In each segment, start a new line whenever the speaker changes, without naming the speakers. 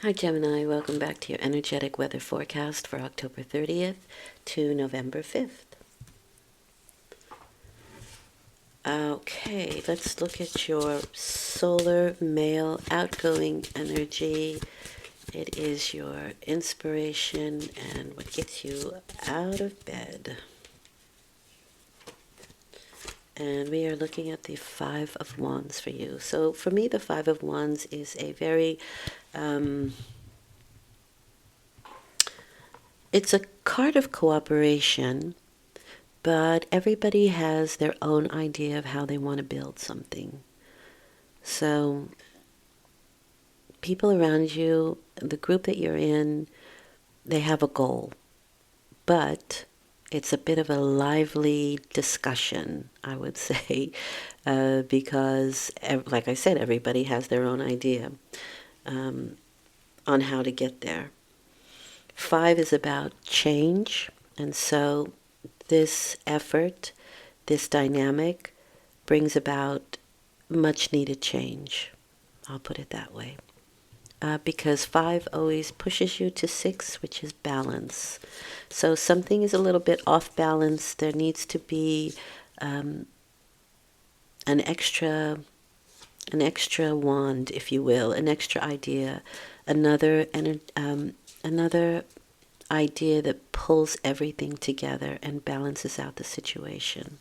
Hi Gemini, welcome back to your energetic weather forecast for October 30th to November 5th. Okay, let's look at your solar male outgoing energy. It is your inspiration and what gets you out of bed. And we are looking at the Five of Wands for you. So for me, the Five of Wands is a very it's a card of cooperation, but everybody has their own idea of how they want to build something. So people around you, the group that you're in, they have a goal, but it's a bit of a lively discussion, I would say, because, like I said, everybody has their own idea on how to get there. Five is about change, and so this effort, this dynamic, brings about much needed change. I'll put it that way. Because five always pushes you to six, which is balance. So something is a little bit off balance. There needs to be an extra wand, if you will, an extra idea, another another idea that pulls everything together and balances out the situation.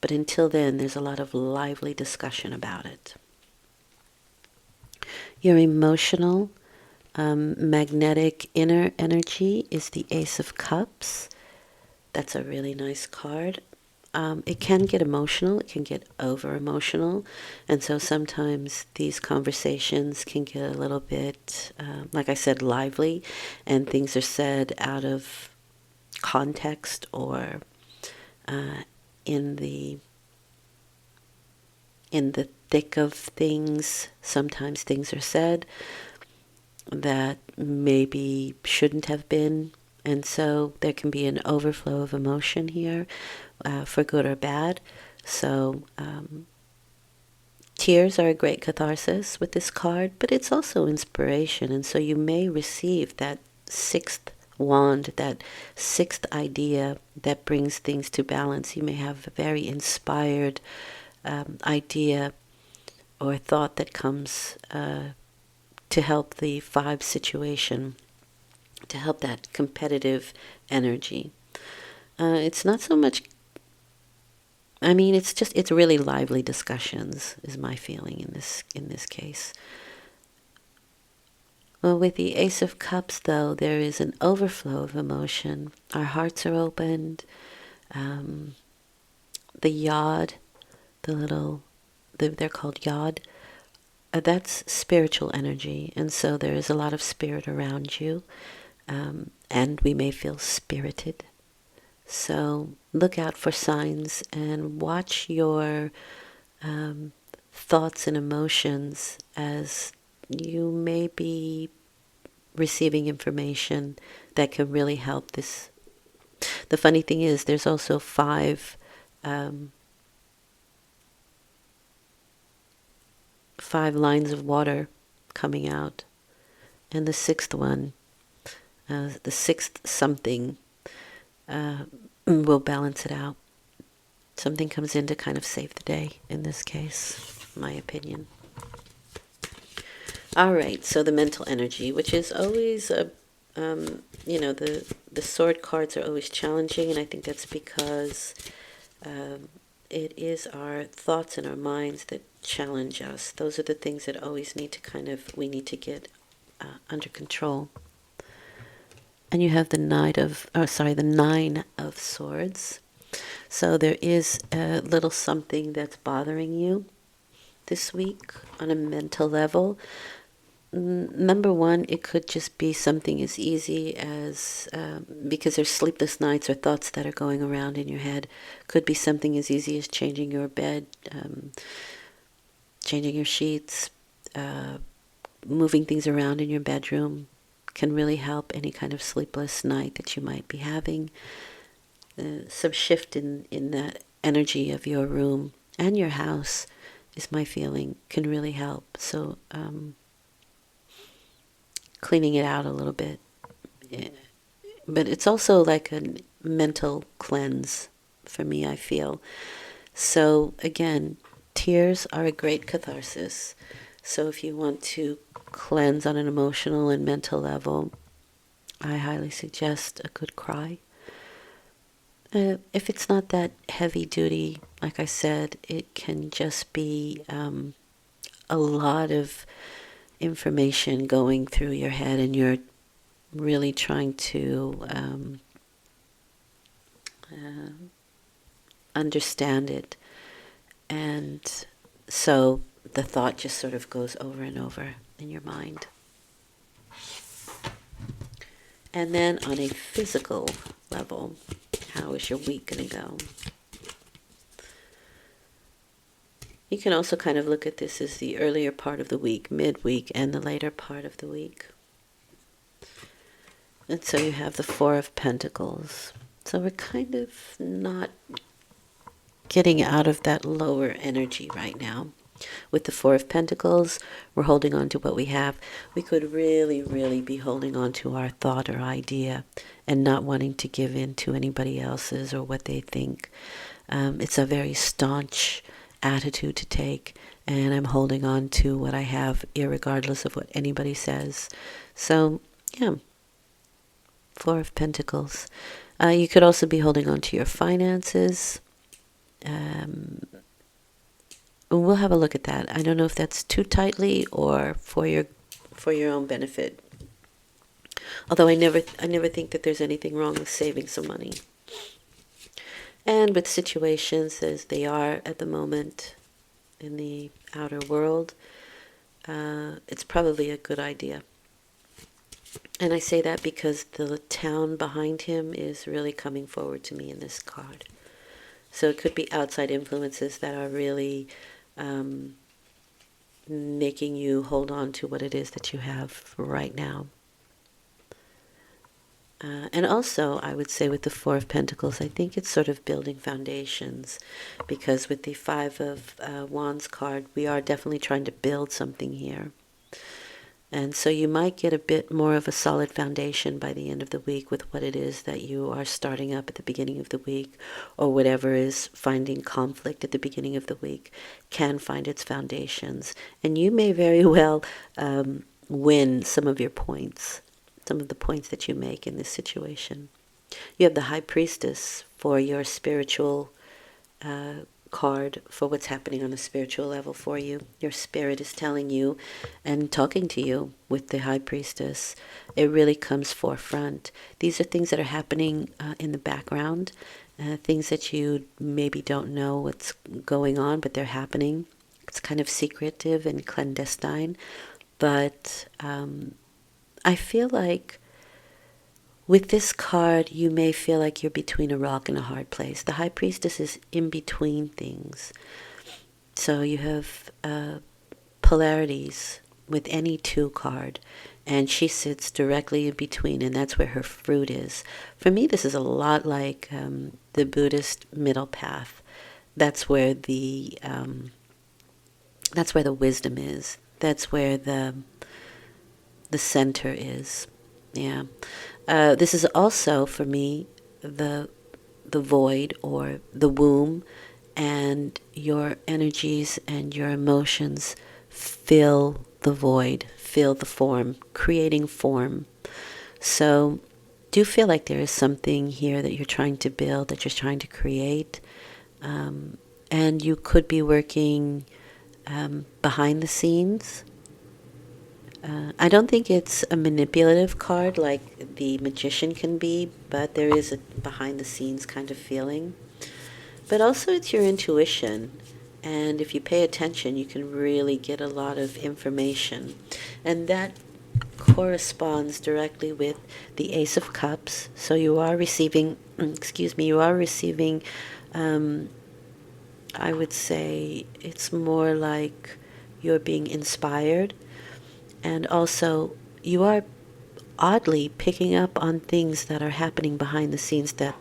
But until then, there's a lot of lively discussion about it. Your emotional, magnetic inner energy is the Ace of Cups. That's a really nice card. It can get emotional, it can get over emotional, and so sometimes these conversations can get a little bit, like I said, lively, and things are said out of context or in the thick of things. Sometimes things are said that maybe shouldn't have been, and so there can be an overflow of emotion here, for good or bad. So tears are a great catharsis with this card, but it's also inspiration, and so you may receive that sixth wand, that sixth idea that brings things to balance. You may have a very inspired idea or thought that comes to help the five situation, to help that competitive energy. It's not so much, I mean, it's really lively discussions is my feeling in this case. Well, with the Ace of Cups, though, there is an overflow of emotion. Our hearts are opened. The yod, they're called yod. That's spiritual energy, and so there is a lot of spirit around you, and we may feel spirited. So look out for signs and watch your thoughts and emotions as you may be receiving information that can really help this. The funny thing is, there's also five lines of water coming out, and the sixth one, the sixth something, will balance it out. Something comes in to kind of save the day in this case, my opinion. All right, so the mental energy, which is always the sword cards are always challenging, and I think that's because it is our thoughts and our minds that challenge us. Those are the things that always need to we need to get under control. And you have the the Nine of Swords. So there is a little something that's bothering you this week on a mental level. Number one, it could just be something as easy as, because there's sleepless nights or thoughts that are going around in your head, could be something as easy as changing your bed, changing your sheets, moving things around in your bedroom can really help any kind of sleepless night that you might be having. Some shift in that energy of your room and your house is my feeling, can really help. So cleaning it out a little bit. But it's also like a mental cleanse for me, I feel. So again, tears are a great catharsis. So if you want to cleanse on an emotional and mental level, I highly suggest a good cry. If it's not that heavy duty, like I said, it can just be a lot of information going through your head, and you're really trying to understand it. And so the thought just sort of goes over and over in your mind. And then on a physical level, how is your week going to go? You can also kind of look at this as the earlier part of the week, midweek, and the later part of the week. And so you have the Four of Pentacles. So we're kind of not getting out of that lower energy right now. With the Four of Pentacles, we're holding on to what we have. We could really, really be holding on to our thought or idea and not wanting to give in to anybody else's or what they think. It's a very staunch attitude to take, and I'm holding on to what I have irregardless of what anybody says. So, yeah, Four of Pentacles. You could also be holding on to your finances. We'll have a look at that. I don't know if that's too tightly or for your own benefit. Although I never think that there's anything wrong with saving some money. And with situations as they are at the moment in the outer world, it's probably a good idea. And I say that because the town behind him is really coming forward to me in this card. So it could be outside influences that are really making you hold on to what it is that you have right now. And also, I would say with the Four of Pentacles, I think it's sort of building foundations, because with the Five of Wands card, we are definitely trying to build something here. And so you might get a bit more of a solid foundation by the end of the week with what it is that you are starting up at the beginning of the week, or whatever is finding conflict at the beginning of the week can find its foundations. And you may very well win some of your points, some of the points that you make in this situation. You have the High Priestess for your spiritual card, for what's happening on a spiritual level for you. Your spirit is telling you and talking to you with the High Priestess. It really comes forefront. These are things that are happening in the background, things that you maybe don't know what's going on, but they're happening. It's kind of secretive and clandestine, but I feel like with this card, you may feel like you're between a rock and a hard place. The High Priestess is in between things. So you have polarities with any two card, and she sits directly in between, and that's where her fruit is. For me, this is a lot like the Buddhist middle path. That's where the wisdom is. That's where the center is. Yeah. This is also, for me, the void or the womb, and your energies and your emotions fill the void, fill the form, creating form. So do feel like there is something here that you're trying to build, that you're trying to create, and you could be working behind the scenes. I don't think it's a manipulative card like the Magician can be, but there is a behind-the-scenes kind of feeling. But also it's your intuition, and if you pay attention, you can really get a lot of information. And that corresponds directly with the Ace of Cups. So you are receiving, I would say it's more like you're being inspired. And also, you are oddly picking up on things that are happening behind the scenes that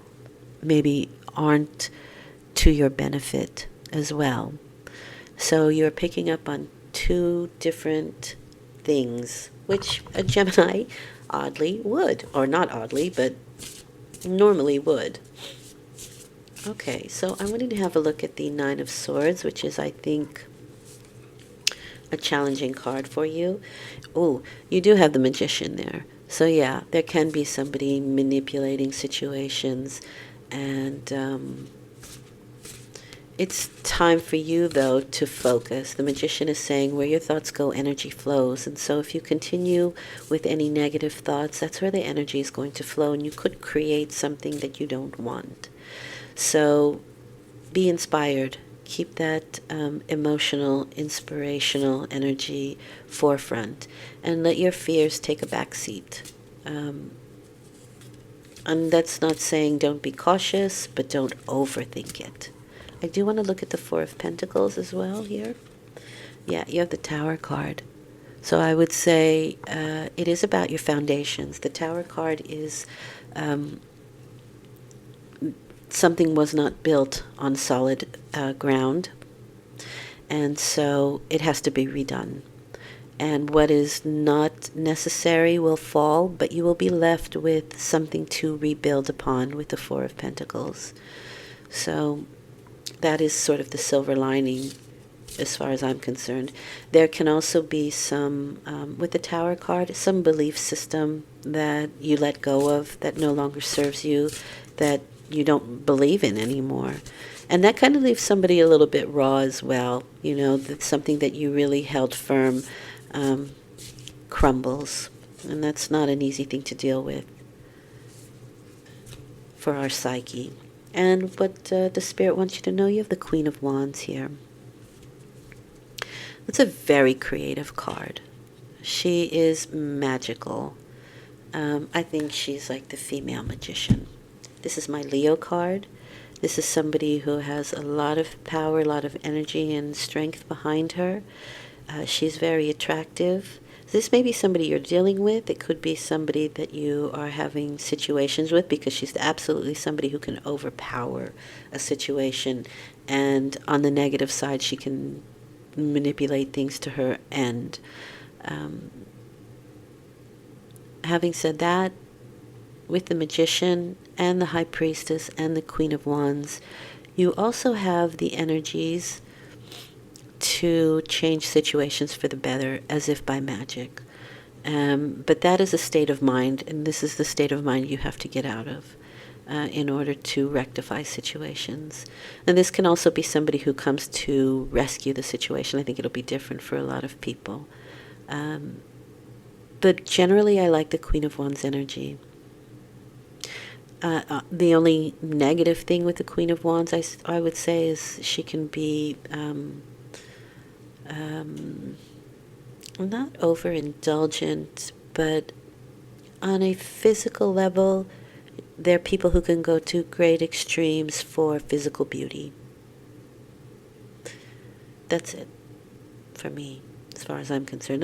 maybe aren't to your benefit as well. So you're picking up on two different things, which a Gemini oddly would, or not oddly, but normally would. Okay, so I'm going to have a look at the Nine of Swords, which is, I think, a challenging card for you. Oh, you do have the Magician there. So yeah, there can be somebody manipulating situations, and it's time for you, though, to focus. The Magician is saying where your thoughts go, energy flows. And so if you continue with any negative thoughts, that's where the energy is going to flow, and you could create something that you don't want. So be inspired. Keep that emotional, inspirational energy forefront, and let your fears take a back seat. And that's not saying don't be cautious, but don't overthink it. I do want to look at the Four of Pentacles as well here. Yeah, you have the Tower card. So I would say it is about your foundations. The Tower card is something was not built on solid ground, and so it has to be redone. And what is not necessary will fall, but you will be left with something to rebuild upon with the Four of Pentacles. So that is sort of the silver lining as far as I'm concerned. There can also be some, with the Tower card, some belief system that you let go of that no longer serves you, that you don't believe in anymore. And that kind of leaves somebody a little bit raw as well. You know, that something that you really held firm crumbles. And that's not an easy thing to deal with for our psyche. And what the Spirit wants you to know, you have the Queen of Wands here. That's a very creative card. She is magical. I think she's like the female magician. This is my Leo card. This is somebody who has a lot of power, a lot of energy and strength behind her. She's very attractive. This may be somebody you're dealing with. It could be somebody that you are having situations with, because she's absolutely somebody who can overpower a situation. And on the negative side, she can manipulate things to her end. Having said that, with the Magician and the High Priestess and the Queen of Wands, you also have the energies to change situations for the better, as if by magic. But that is a state of mind, and this is the state of mind you have to get out of in order to rectify situations. And this can also be somebody who comes to rescue the situation. I think it'll be different for a lot of people. But generally, I like the Queen of Wands energy. The only negative thing with the Queen of Wands, I would say, is she can be not overindulgent, but on a physical level, there are people who can go to great extremes for physical beauty. That's it for me, as far as I'm concerned.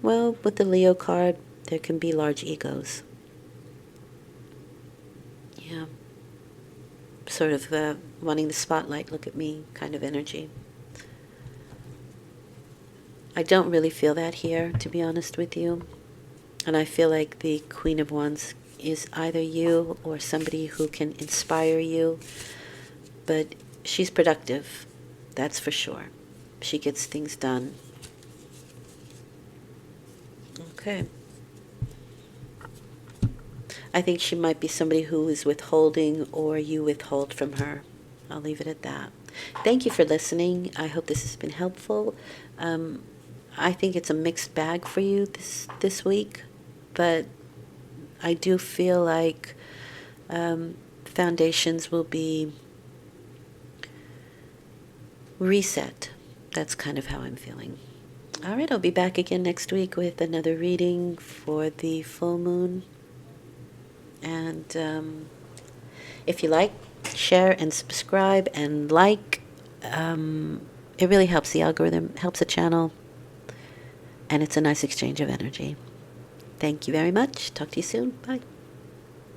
Well, with the Leo card, there can be large egos. Yeah. Sort of wanting the spotlight, look at me kind of energy. I don't really feel that here, to be honest with you. And I feel like the Queen of Wands is either you or somebody who can inspire you. But she's productive, that's for sure. She gets things done. Okay. I think she might be somebody who is withholding, or you withhold from her. I'll leave it at that. Thank you for listening. I hope this has been helpful. I think it's a mixed bag for you this week, but I do feel like foundations will be reset. That's kind of how I'm feeling. All right, I'll be back again next week with another reading for the full moon. And if you like, share and subscribe and like. It really helps the algorithm, helps the channel, and it's a nice exchange of energy. Thank you very much. Talk to you soon. Bye.